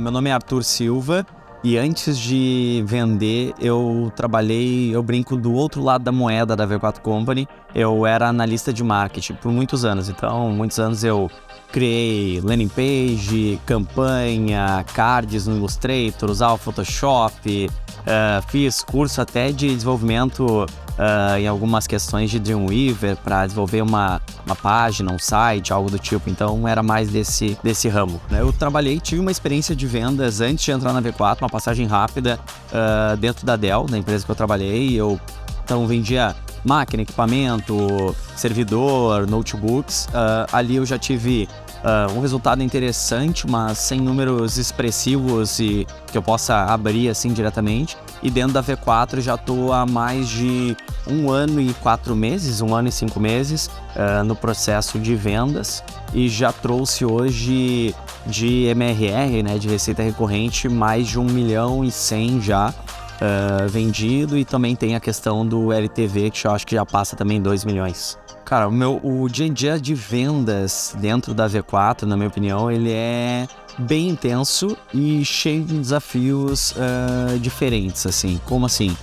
Meu nome é Arthur Silva e antes de vender eu brinco do outro lado da moeda da V4 Company. Eu era analista de marketing por muitos anos, então muitos anos eu criei landing page, campanha, cards no Illustrator, usava o Photoshop, fiz curso até de desenvolvimento em algumas questões de Dreamweaver para desenvolver uma página, um site, algo do tipo. Então era mais desse ramo. Eu tive uma experiência de vendas antes de entrar na V4, uma passagem rápida dentro da Dell, na empresa que eu trabalhei. Eu então vendia máquina, equipamento, servidor, notebooks. Ali eu já tive um resultado interessante, mas sem números expressivos e que eu possa abrir assim diretamente. E dentro da V4 já estou há mais de 1 ano e 4 meses, 1 ano e 5 meses no processo de vendas, e já trouxe hoje de MRR, né, de receita recorrente, mais de 1 milhão e 100 já vendido, e também tem a questão do LTV, que eu acho que já passa também 2 milhões. Cara, o dia a dia de vendas dentro da V4, na minha opinião, ele é bem intenso e cheio de desafios diferentes, assim. Como assim?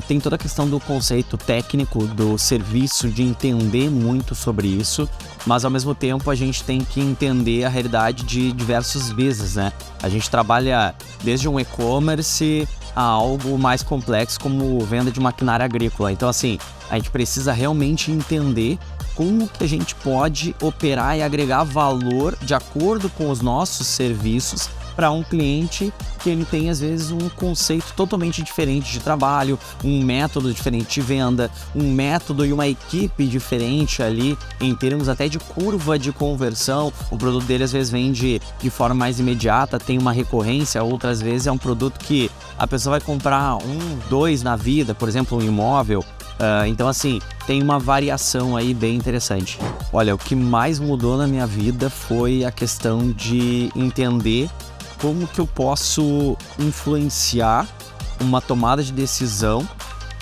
Tem toda a questão do conceito técnico do serviço, de entender muito sobre isso, mas ao mesmo tempo a gente tem que entender a realidade de diversos business, né? A gente trabalha desde um e-commerce a algo mais complexo como venda de maquinária agrícola. Então, assim, a gente precisa realmente entender como que a gente pode operar e agregar valor de acordo com os nossos serviços para um cliente que ele tem, às vezes, um conceito totalmente diferente de trabalho, um método diferente de venda, um método e uma equipe diferente ali em termos até de curva de conversão. O produto dele, às vezes, vende de forma mais imediata, tem uma recorrência, outras vezes é um produto que a pessoa vai comprar 1, 2 na vida, por exemplo, um imóvel. Então, assim, tem uma variação aí bem interessante. Olha, o que mais mudou na minha vida foi a questão de entender como que eu posso influenciar uma tomada de decisão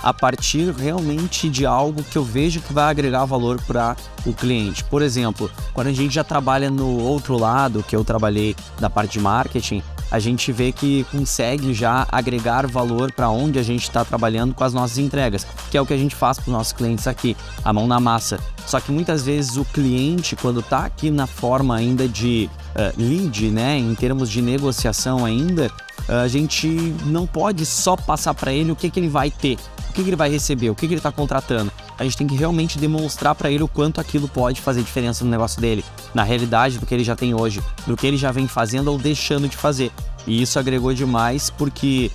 a partir realmente de algo que eu vejo que vai agregar valor para o cliente. Por exemplo, quando a gente já trabalha no outro lado, que eu trabalhei da parte de marketing, a gente vê que consegue já agregar valor para onde a gente está trabalhando com as nossas entregas, que é o que a gente faz para os nossos clientes aqui, a mão na massa. Só que muitas vezes o cliente, quando está aqui na forma ainda de lead, né, em termos de negociação ainda, a gente não pode só passar para ele o que ele vai ter, o que ele vai receber, o que ele está contratando. A gente tem que realmente demonstrar para ele o quanto aquilo pode fazer diferença no negócio dele, na realidade do que ele já tem hoje, do que ele já vem fazendo ou deixando de fazer. E isso agregou demais porque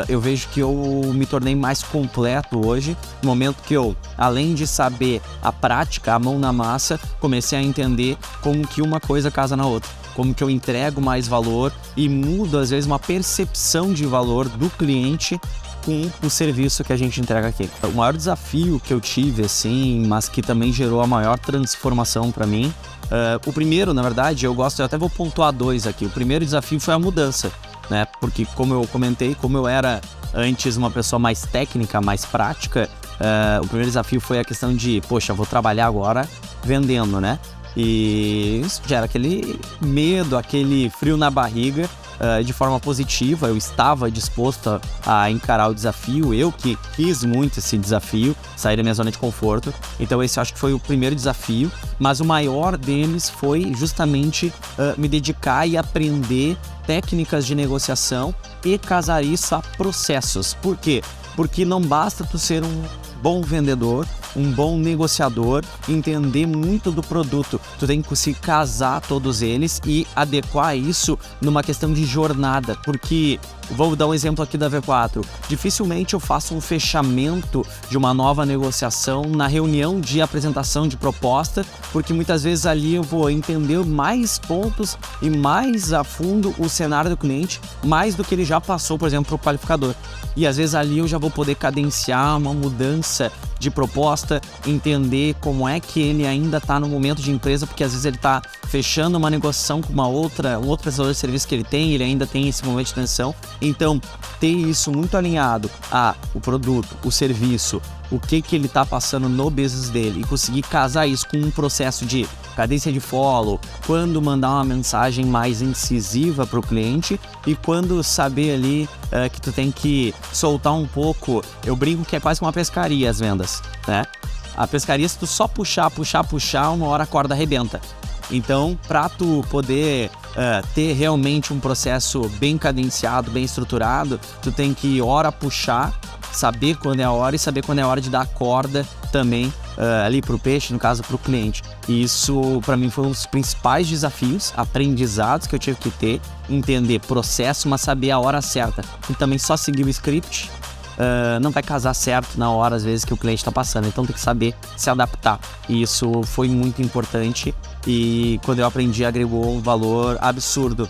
eu vejo que eu me tornei mais completo hoje, no momento que eu, além de saber a prática, a mão na massa, comecei a entender como que uma coisa casa na outra, como que eu entrego mais valor e mudo, às vezes, uma percepção de valor do cliente com o serviço que a gente entrega aqui. O maior desafio que eu tive, assim, mas que também gerou a maior transformação para mim, o primeiro, na verdade, eu até vou pontuar 2 aqui. O primeiro desafio foi a mudança, né? Porque, como eu comentei, como eu era antes uma pessoa mais técnica, mais prática, o primeiro desafio foi a questão de, poxa, vou trabalhar agora vendendo, né? E isso gera aquele medo, aquele frio na barriga. De forma positiva, eu estava disposto a encarar o desafio, eu que quis muito esse desafio, sair da minha zona de conforto. Então esse eu acho que foi o primeiro desafio, mas o maior deles foi justamente me dedicar e aprender técnicas de negociação e casar isso a processos. Por quê? Porque não basta tu ser um bom vendedor, um bom negociador, entender muito do produto. Tu tem que conseguir casar todos eles e adequar isso numa questão de jornada, porque, vou dar um exemplo aqui da V4, dificilmente eu faço um fechamento de uma nova negociação na reunião de apresentação de proposta, porque muitas vezes ali eu vou entender mais pontos e mais a fundo o cenário do cliente, mais do que ele já passou, por exemplo, para o qualificador. E às vezes ali eu já vou poder cadenciar uma mudança de proposta, entender como é que ele ainda está no momento de empresa, porque às vezes ele está fechando uma negociação com um outro prestador de serviço que ele ainda tem esse momento de tensão. Então, ter isso muito alinhado a o produto, o serviço, o que ele está passando no business dele e conseguir casar isso com um processo de cadência de follow, quando mandar uma mensagem mais incisiva para o cliente e quando saber ali que tu tem que soltar um pouco. Eu brinco que é quase uma pescaria as vendas, né? A pescaria, se tu só puxar, uma hora a corda arrebenta. Então, para tu poder ter realmente um processo bem cadenciado, bem estruturado, tu tem que hora puxar, saber quando é a hora e saber quando é a hora de dar a corda também ali pro peixe, no caso pro cliente. E isso para mim foi um dos principais desafios, aprendizados que eu tive que ter, entender processo, mas saber a hora certa. E também só seguir o script não vai casar certo na hora, às vezes, que o cliente está passando. Então tem que saber se adaptar. E isso foi muito importante e quando eu aprendi agregou um valor absurdo,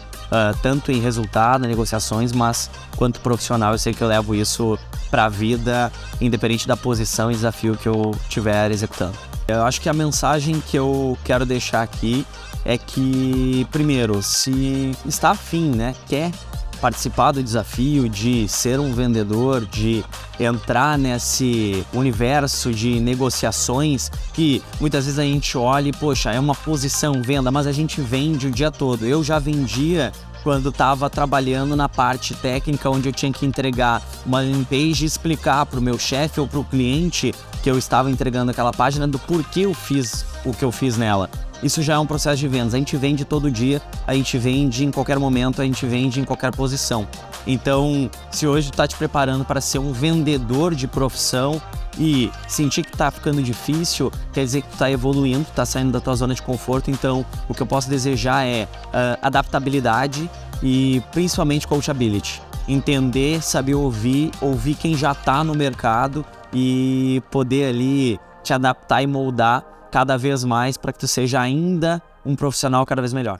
tanto em resultado, em negociações, mas quanto profissional. Eu sei que eu levo isso para a vida, independente da posição e desafio que eu estiver executando. Eu acho que a mensagem que eu quero deixar aqui é que, primeiro, se está afim, né, quer participar do desafio de ser um vendedor, de entrar nesse universo de negociações que muitas vezes a gente olha e, poxa, é uma posição venda, mas a gente vende o dia todo. Eu já vendia quando estava trabalhando na parte técnica, onde eu tinha que entregar uma landing page e explicar para o meu chefe ou para o cliente que eu estava entregando aquela página do porquê eu fiz o que eu fiz nela. Isso já é um processo de vendas. A gente vende todo dia, a gente vende em qualquer momento, a gente vende em qualquer posição. Então, se hoje tu tá te preparando para ser um vendedor de profissão e sentir que tá ficando difícil, quer dizer que tu tá evoluindo, tá saindo da tua zona de conforto. Então, o que eu posso desejar é adaptabilidade e principalmente coachability. Entender, saber ouvir quem já tá no mercado e poder ali te adaptar e moldar cada vez mais para que tu seja ainda um profissional cada vez melhor.